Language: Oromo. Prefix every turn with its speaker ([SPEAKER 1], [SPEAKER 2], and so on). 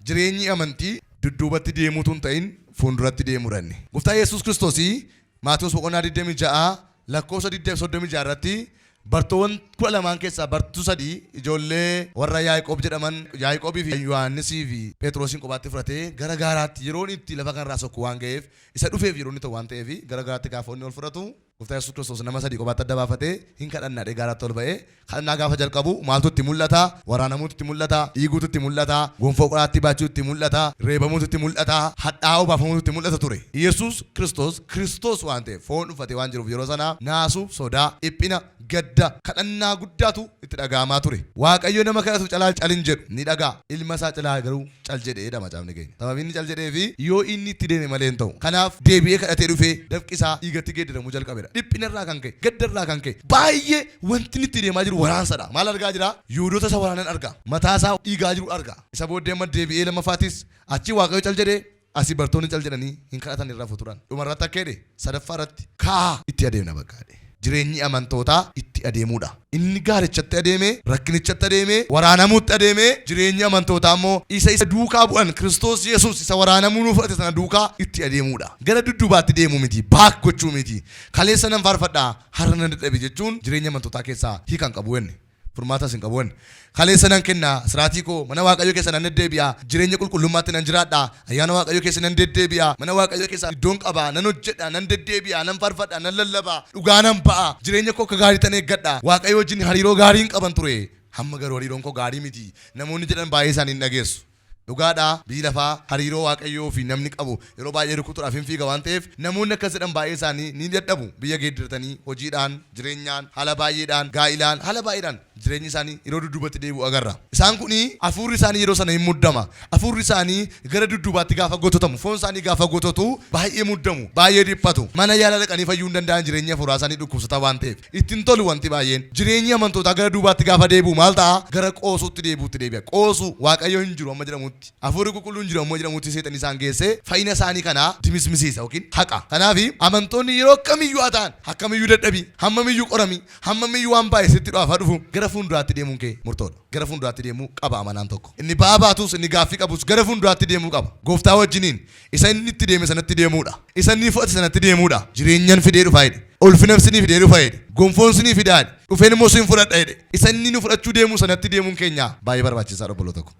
[SPEAKER 1] jireenyi amantii dudduubatti deemuutu hin ta'in fuulduratti deemuudhaani. Gooftaa Yesuus Kiristoos Maatewos boqonnaa 26 lakkoofsa 36 irratti bartoowwan 12 keessaa bartuu 3 ijoollee warra Yaaqoob jedhaman Yaaqoobii fi Yohaannisii fi Phexrosin kophaatti fudhatee gara gaaraatti yeroon itti lafa kanarraa sokku waan ga'eef isa dhufeef yeroon itti waan ta'eef gara gaaraatti gaafa inni ol fudhatu Gooftaa Yesuus Kiristoos nama 3 kophaatti adda baafatee hin kadhannaadhee gaaraatti ol ba'ee kadhannaa gaafa jalqabu maaltu itti mul'ata? Waraanamuutu itti mul'ata, dhiiguutu itti mul'ata, gonfoo qoraattii baachuutu itti mul'ata, reebamuutu itti mul'ata, hadhaa'uu baafamuutu itti mul'ata ture. Yesuus Kiristoos waan ta'eef foon uffatee waan jiruuf yeroo sana naasuu, sodaa, dhiphina, gadda, kadhannaa guddaatu itti dhaga'amaa ture. Waaqayyo nama kadhatu calaa calin jedhu ni dhagaa. Ilma isaa calaa garuu cal jedheedha macaafni keenya. Sababiin inni cal jedheefi yoo inni itti deeme malee hin ta'u. Kanaaf deebi'ee kadhatee dhufee dafqisaa dhiigatti geeddaramuu jalqabeera. Dhiphinarraa kan ka'e, gaddarraa kan ka'e baay'ee wanti inni itti deemaa jiru waraansadha. Maal argaa jira? Yihuudoota isa waraanan arga. Mataa isaa dhiigaa jiru arga. Isa booddee amma deebi'ee lammaffaattis achi Waaqayyo cal jedhee asii bartoonni cal jedhanii hin kadhatan irraa futuran. Dhumarratti akka jedhe sadaffaa irratti kaa itti adeemna bakkaadhe. Jireenyi amantootaa itti adeemuudha. Inni gaarichatti adeemee, rakkinichatti adeemee, waraanamuutti adeemee, jireenyi amantootaa immoo isa duukaa bu'an Kiristoos Yesuus isa waraanamuu nuuf fudhate sana duukaa itti adeemuudha. Gara dudduubaatti deemuu miti, baak gochuu miti. Kaleessa nan faarfadhaa, har'a nan dadhabe jechuun jireenya amantootaa keessaa hiikan qabu wenne. Furmaatas hin qabu wenne. Kaleessa nan kenna siraatii koo mana Waaqayyoo keessa nan deddeebi'a. Jireenya qulqullummaatti nan jiraadha. Ayyaana Waaqayyoo keessa nan deddeebi'a. Mana Waaqayyoo keessa iddoon qaba. Nan hojjedha, nan deddeebi'a, nan faarfadha, nan lallaba. Dhugaa nan ba'a. Jireenya koo akka gaarii tan eeggadha. Waaqayyoo wajjin hariiroo gaarii hin qaban ture. Hamma garuu hariiroon koo gaarii miti. Namoonni jedhan baay'ee isaanii hin dhageessu. Dhugaadha biyyi lafaa hariiroo Waaqayyoo fi namni qabu yeroo baay'ee rukutuudhaaf hin fiiga waan ta'eef namoonni akkas jedhan baay'ee isaanii ni dadhabu. Biyya geeddartanii hojiidhaan, jireenyaan, haala baay'eedhaan, gaa'ilaan, haala baay'eedhaan jireenyi isaanii yeroo dudduubatti deebi'u agarra. Isaan kuni hafuurri isaanii yeroo sana hin muddama. Hafuurri isaanii gara dudduubaatti gaafa gototamu, foon isaanii gaafa gototu baay'ee muddamu, baay'ee dhiphatu. Mana yaala dhaqanii fayyuu hin danda'an jireenya hafuuraa isaanii dhukkubsata waan ta'eef. Ittiin tolu wanti baay'een. Jireenyi amantootaa gara duubaatti gaafa deebi'u maal ta'a? Gara qoosuutti deebi'utti deebi'a. Qoosu Waaqayyoo hin jiru amma jedhamutti. Hafuurri qulqulluun jiru ammoo jedhamutti seexan isaan geesse fayyina isaanii kana dimismisiisa yookiin haqa. Kanaaf amantoonni yeroo kamiyyuu haa ta'an, akkamiyyuu dadhabi, hammamiyyuu qorami, hammamiyyuu waan baay'ee sitti dhufa dhufu gara fuulduraatti deemuun kee murtoodha. Gara fuulduraatti deemuu qaba amanaan tokko. Inni ba'aa baatus inni gaaffii qabus gara fuulduraatti deemuu qaba. Gooftaa wajjiniin isa inni itti deeme sanatti deemuudha. Isa inni fudhate sanatti deemuudha. Jireenyaan fidee dhufa jedhe. Ulfina sinii fidee dhufa jedhe. Gonfoon sinii fidaa jedhe. Dhufeen immoo sin fudhadha jedhe. Isa inni nu fudhachuu deemuu sanatti deemuun keenya baay'ee barbaachisaadha obboloota ko.